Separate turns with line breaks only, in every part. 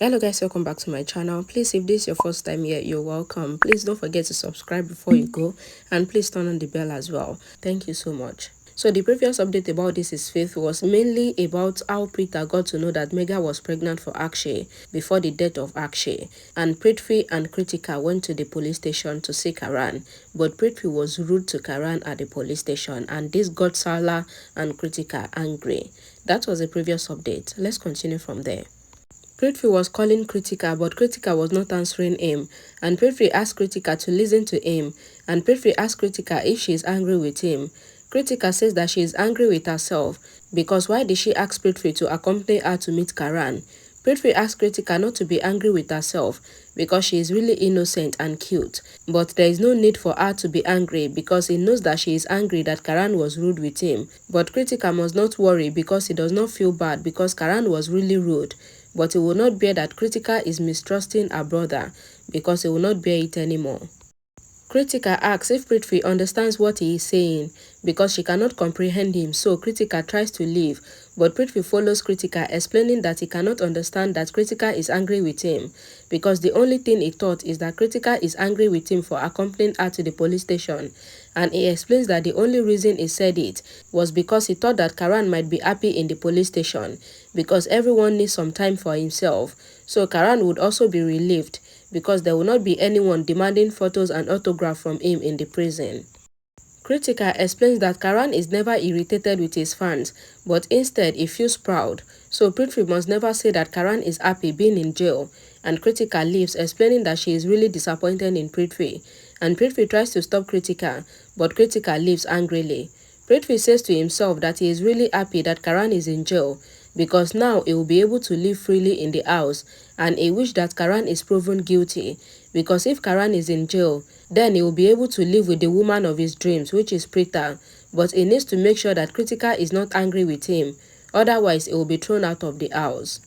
Hello guys, welcome back to my channel. Please, if this is your first time here, you're welcome. Please don't forget to subscribe before you go, and please turn on the bell as well. Thank you so much. So the previous update about This Is Faith was mainly about how Preeta got to know that Mega was pregnant for Akshay before the death of Akshay, and Prithvi and Krithika went to the police station to see Karan, but Prithvi was rude to Karan at the police station, and this got Sala and Krithika angry. That was the previous update. Let's continue from there. Prithvi was calling Krithika, but Krithika was not answering him, and Prithvi asked Krithika to listen to him, and Prithvi asked Krithika if she is angry with him. Krithika says that she is angry with herself, because why did she ask Prithvi to accompany her to meet Karan? Prithvi asked Krithika not to be angry with herself, because she is really innocent and cute, but there is no need for her to be angry because he knows that she is angry that Karan was rude with him. But Krithika must not worry because he does not feel bad because Karan was really rude. But he will not bear that Krithika is mistrusting her brother because he will not bear it anymore. Krithika asks if Prithvi understands what he is saying because she cannot comprehend him, so Krithika tries to leave, but Prithvi follows Krithika, explaining that he cannot understand that Krithika is angry with him because the only thing he thought is that Krithika is angry with him for accompanying her to the police station, and he explains that the only reason he said it was because he thought that Karan might be happy in the police station because everyone needs some time for himself, so Karan would also be relieved because there will not be anyone demanding photos and autographs from him in the prison. Krithika explains that Karan is never irritated with his fans, but instead he feels proud, so Prithvi must never say that Karan is happy being in jail, and Krithika leaves, explaining that she is really disappointed in Prithvi, and Prithvi tries to stop Krithika, but Krithika leaves angrily. Prithvi says to himself that he is really happy that Karan is in jail, because now he will be able to live freely in the house, and he wishes that Karan is proven guilty, because if Karan is in jail, then he will be able to live with the woman of his dreams, which is Preeta, but he needs to make sure that Krithika is not angry with him, otherwise he will be thrown out of the house.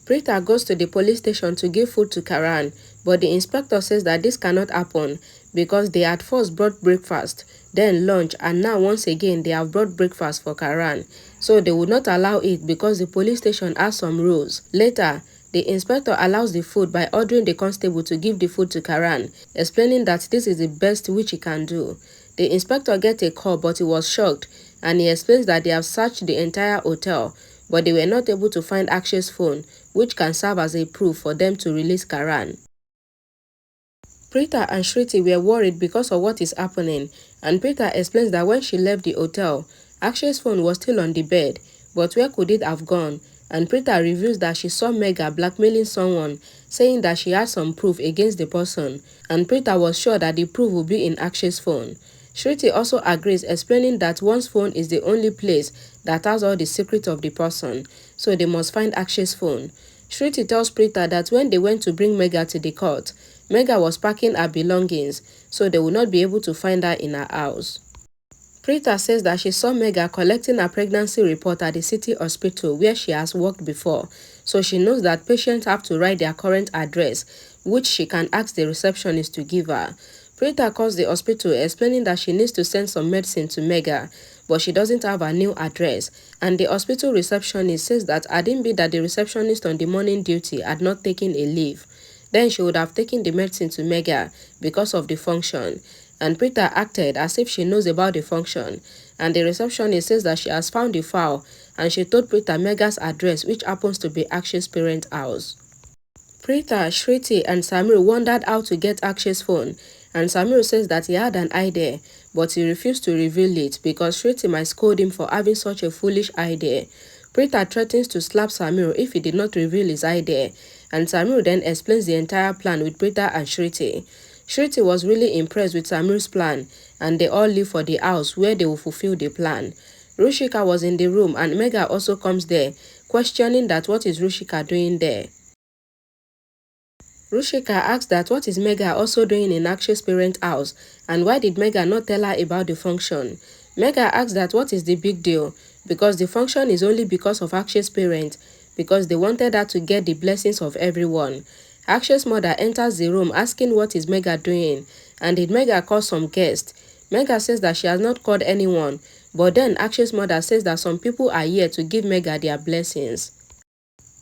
Preeta goes to the police station to give food to Karan, but the inspector says that this cannot happen because they had first brought breakfast, then lunch, and now once again they have brought breakfast for Karan. So they would not allow it because the police station has some rules. Later, the inspector allows the food by ordering the constable to give the food to Karan, explaining that this is the best which he can do. The inspector gets a call, but he was shocked, and he explains that they have searched the entire hotel, but they were not able to find Akshay's phone, which can serve as a proof for them to release Karan. Preeta and Shruti were worried because of what is happening, and Preeta explains that when she left the hotel, Akshay's phone was still on the bed, but where could it have gone? And Preeta reveals that she saw Mega blackmailing someone, saying that she had some proof against the person, and Preeta was sure that the proof would be in Akshay's phone. Shruti also agrees, explaining that one's phone is the only place that has all the secrets of the person, so they must find Akshay's phone. Shruti tells Preeta that when they went to bring Mega to the court, Mega was packing her belongings, so they would not be able to find her in her house. Preeta says that she saw Mega collecting her pregnancy report at the city hospital where she has worked before, so she knows that patients have to write their current address, which she can ask the receptionist to give her. Preeta calls the hospital, explaining that she needs to send some medicine to Mega, but she doesn't have her new address, and the hospital receptionist says that had it been that the receptionist on the morning duty had not taken a leave, then she would have taken the medicine to Mega because of the function, and Preeta acted as if she knows about the function, and the receptionist says that she has found the file, and she told Preeta Mega's address, which happens to be Akshay's parents' house. Preeta, Shruti, and Samir wondered how to get Akshay's phone, and Samir says that he had an idea, but he refused to reveal it because Shruti might scold him for having such a foolish idea. Preeta threatens to slap Samir if he did not reveal his idea, and Samir then explains the entire plan with Preeta and Shruti. Shruti was really impressed with Samir's plan, and they all leave for the house where they will fulfill the plan. Rushika was in the room, and Mega also comes there, questioning that what is Rushika doing there. Rushika asks that what is Mega also doing in Akshay's parents' house, and why did Mega not tell her about the function? Mega asks that what is the big deal, because the function is only because of Akshay's parents, because they wanted her to get the blessings of everyone. Akshay's mother enters the room asking what is Mega doing, and did Mega call some guests? Mega says that she has not called anyone, but then Akshay's mother says that some people are here to give Mega their blessings.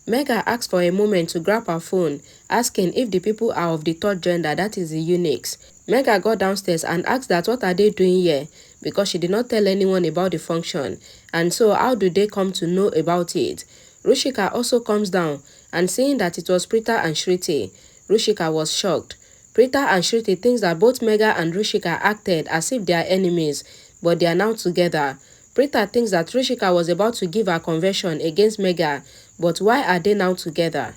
Mega asks for a moment to grab her phone, asking if the people are of the third gender, that is the eunuchs. Mega got downstairs and asked that what are they doing here, because she did not tell anyone about the function, and so how do they come to know about it. Rushika also comes down, and seeing that it was Preeta and Shriti, Rushika was shocked. Preeta and Shriti thinks that both Mega and Rushika acted as if they are enemies, but they are now together. Preeta thinks that Rushika was about to give her confession against Mega, but why are they now together?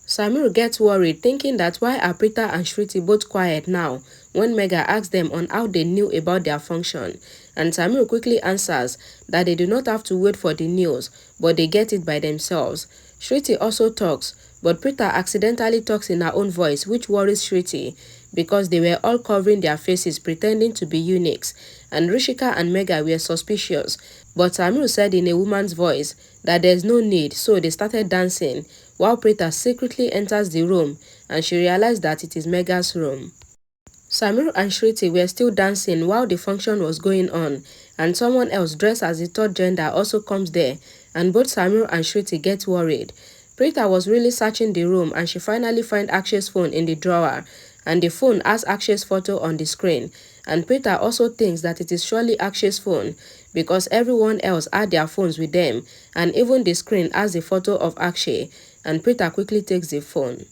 Samir gets worried, thinking that why are Preeta and Shriti both quiet now when Mega asks them on how they knew about their function, and Samir quickly answers that they do not have to wait for the news, but they get it by themselves. Shriti also talks, but Preeta accidentally talks in her own voice, which worries Shriti because they were all covering their faces pretending to be eunuchs, and Rishika and Mega were suspicious, but Samir said in a woman's voice that there's no need, so they started dancing, while Preeta secretly enters the room and she realized that it is Mega's room. Samir and Shriti were still dancing while the function was going on, and someone else dressed as the third gender also comes there, and both Samir and Shriti get worried. Preeta was really searching the room and she finally finds Akshay's phone in the drawer, and the phone has Akshay's photo on the screen, and Preeta also thinks that it is surely Akshay's phone because everyone else had their phones with them, and even the screen has the photo of Akshay, and Preeta quickly takes the phone.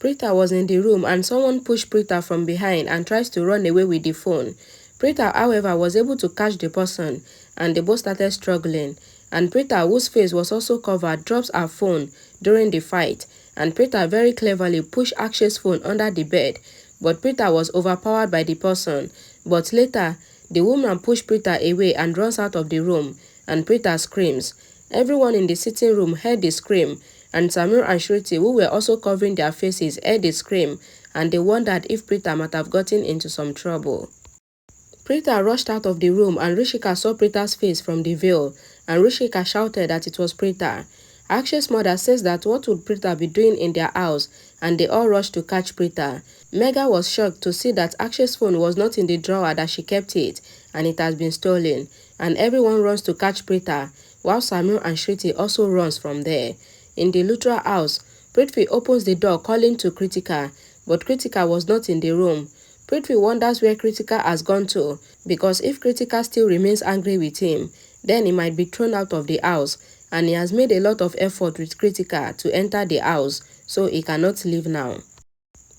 Preeta was in the room and someone pushed Preeta from behind and tries to run away with the phone. Preeta, however, was able to catch the person and they both started struggling, and Preeta, whose face was also covered, drops her phone during the fight, and Preeta very cleverly pushed Akshay's phone under the bed, but Preeta was overpowered by the person. But later, the woman pushed Preeta away and runs out of the room, and Preeta screams. Everyone in the sitting room heard the scream, and Samir and Shriti, who were also covering their faces, heard the scream, and they wondered if Preeta might have gotten into some trouble. Preeta rushed out of the room and Rishika saw Preeta's face from the veil, and Rishika shouted that it was Preeta. Akshay's mother says that what would Preeta be doing in their house, and they all rushed to catch Preeta. Mega was shocked to see that Akshay's phone was not in the drawer that she kept it, and it has been stolen, and everyone runs to catch Preeta, while Samir and Shriti also runs from there. In the Luthra house, Prithvi opens the door calling to Krithika, but Krithika was not in the room. Prithvi wonders where Krithika has gone to, because if Krithika still remains angry with him, then he might be thrown out of the house, and he has made a lot of effort with Krithika to enter the house, so he cannot leave now.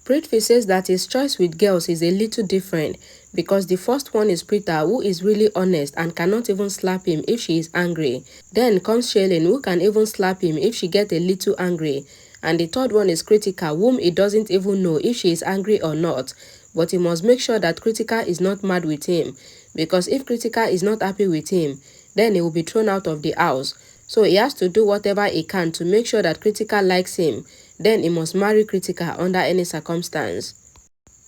Prithvi says that his choice with girls is a little different, because the first one is Preeta, who is really honest and cannot even slap him if she is angry. Then comes Shailene, who can even slap him if she gets a little angry. And the third one is Krithika, whom he doesn't even know if she is angry or not. But he must make sure that Krithika is not mad with him, because if Krithika is not happy with him, then he will be thrown out of the house. So he has to do whatever he can to make sure that Krithika likes him. Then he must marry Krithika under any circumstance.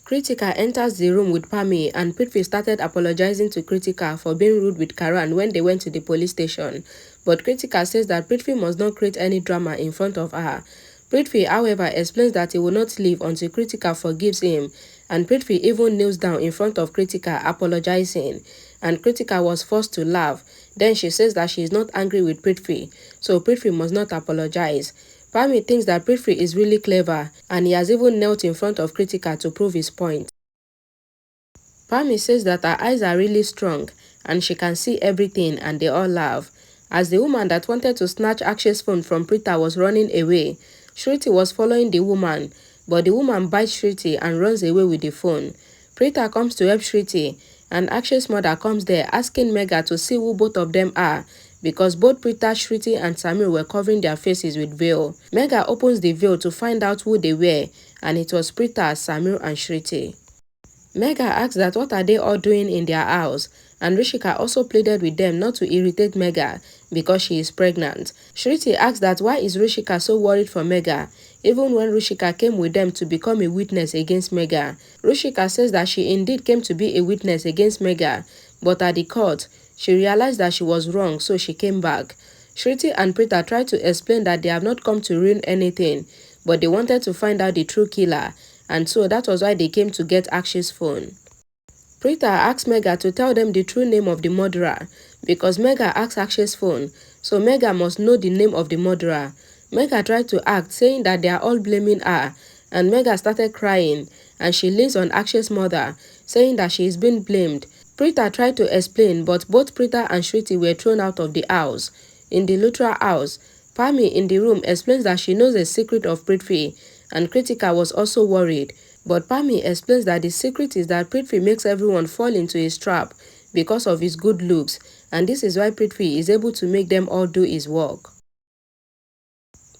Krithika enters the room with Pami, and Prithvi started apologizing to Krithika for being rude with Karan when they went to the police station. But Krithika says that Prithvi must not create any drama in front of her. Prithvi, however, explains that he will not leave until Krithika forgives him, and Prithvi even kneels down in front of Krithika apologizing, and Krithika was forced to laugh. Then she says that she is not angry with Prithvi, so Prithvi must not apologize. Pami thinks that Prithvi is really clever, and he has even knelt in front of Krithika to prove his point. Pami says that her eyes are really strong, and she can see everything, and they all laugh. As the woman that wanted to snatch Akshay's phone from Preeta was running away, Shriti was following the woman, but the woman bites Shriti and runs away with the phone. Preeta comes to help Shriti, and Akshay's mother comes there asking Mega to see who both of them are, because both Preeta, Shriti and Samir were covering their faces with veil. Mega opens the veil to find out who they were, and it was Preeta, Samir and Shriti. Mega asks that what are they all doing in their house, and Rishika also pleaded with them not to irritate Mega because she is pregnant. Shriti asks that why is Rishika so worried for Mega, even when Rishika came with them to become a witness against Mega. Rishika says that she indeed came to be a witness against Mega, but at the court, she realized that she was wrong, so she came back. Shriti and Preeta tried to explain that they have not come to ruin anything, but they wanted to find out the true killer, and so that was why they came to get Akshay's phone. Preeta asked Mega to tell them the true name of the murderer, because Mega asked Akshay's phone, so Mega must know the name of the murderer. Mega tried to act, saying that they are all blaming her, and Mega started crying, and she leans on Akshay's mother, saying that she is being blamed. Preeta tried to explain, but both Preeta and Shruti were thrown out of the house. In the Luthra house, Pami in the room explains that she knows the secret of Prithvi, and Krithika was also worried. But Pami explains that the secret is that Prithvi makes everyone fall into his trap because of his good looks, and this is why Prithvi is able to make them all do his work.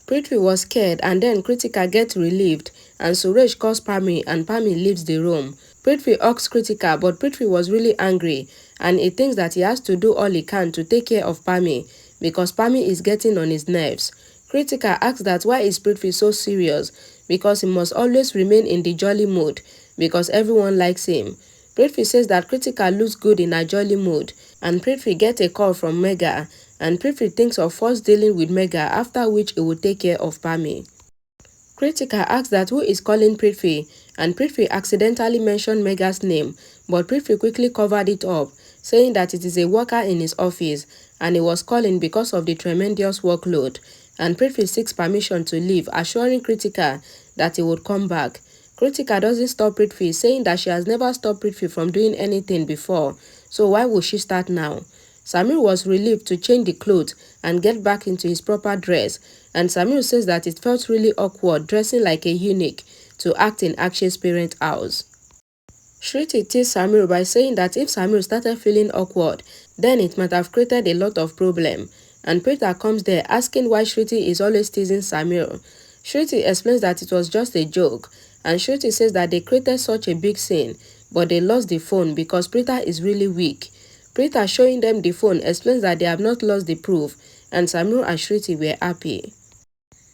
Prithvi was scared, and then Krithika gets relieved, and Suresh calls Pami, and Pami leaves the room. Prithvi asks Krithika, but Prithvi was really angry, and he thinks that he has to do all he can to take care of Pami, because Pami is getting on his nerves. Krithika asks that why is Prithvi so serious, because he must always remain in the jolly mood, because everyone likes him. Prithvi says that Krithika looks good in a jolly mood, and Prithvi gets a call from Mega, and Prithvi thinks of first dealing with Mega, after which he will take care of Pami. Krithika asks that who is calling Prithvi, and Prithvi accidentally mentioned Mega's name, but Prithvi quickly covered it up, saying that it is a worker in his office, and he was calling because of the tremendous workload, and Prithvi seeks permission to leave, assuring Krithika that he would come back. Krithika doesn't stop Prithvi, saying that she has never stopped Prithvi from doing anything before, so why would she start now? Samir was relieved to change the clothes and get back into his proper dress, and Samir says that it felt really awkward dressing like a eunuch to act in Akshay's parents' house. Shruti teased Samir by saying that if Samir started feeling awkward, then it might have created a lot of problem, and Preeta comes there asking why Shruti is always teasing Samir. Shruti explains that it was just a joke, and Shruti says that they created such a big scene, but they lost the phone because Preeta is really weak. Preeta, showing them the phone, explains that they have not lost the proof, and Samir and Shruti were happy.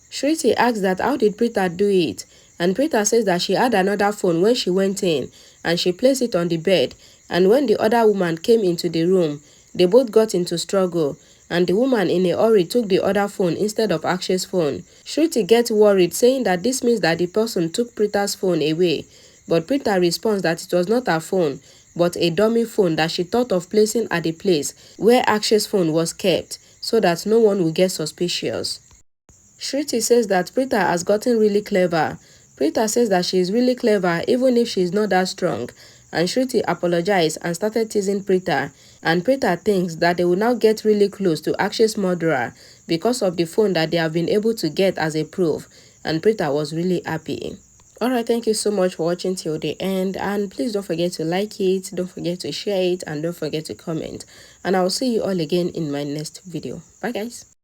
Shruti asks that how did Preeta do it, and Preeta says that she had another phone when she went in, and she placed it on the bed, and when the other woman came into the room, they both got into struggle, and the woman in a hurry took the other phone instead of Akshay's phone. Shruti gets worried, saying that this means that the person took Preeta's phone away, but Preeta responds that it was not her phone, but a dummy phone that she thought of placing at the place where Akshay's phone was kept, so that no one will get suspicious. Shruti says that Preeta has gotten really clever. Preeta says that she is really clever even if she is not that strong, and Shruti apologized and started teasing Preeta, and Preeta thinks that they will now get really close to Akshay's murderer because of the phone that they have been able to get as a proof, and Preeta was really happy. Alright, thank you so much for watching till the end, and please don't forget to like it, don't forget to share it, and don't forget to comment, and I will see you all again in my next video. Bye guys.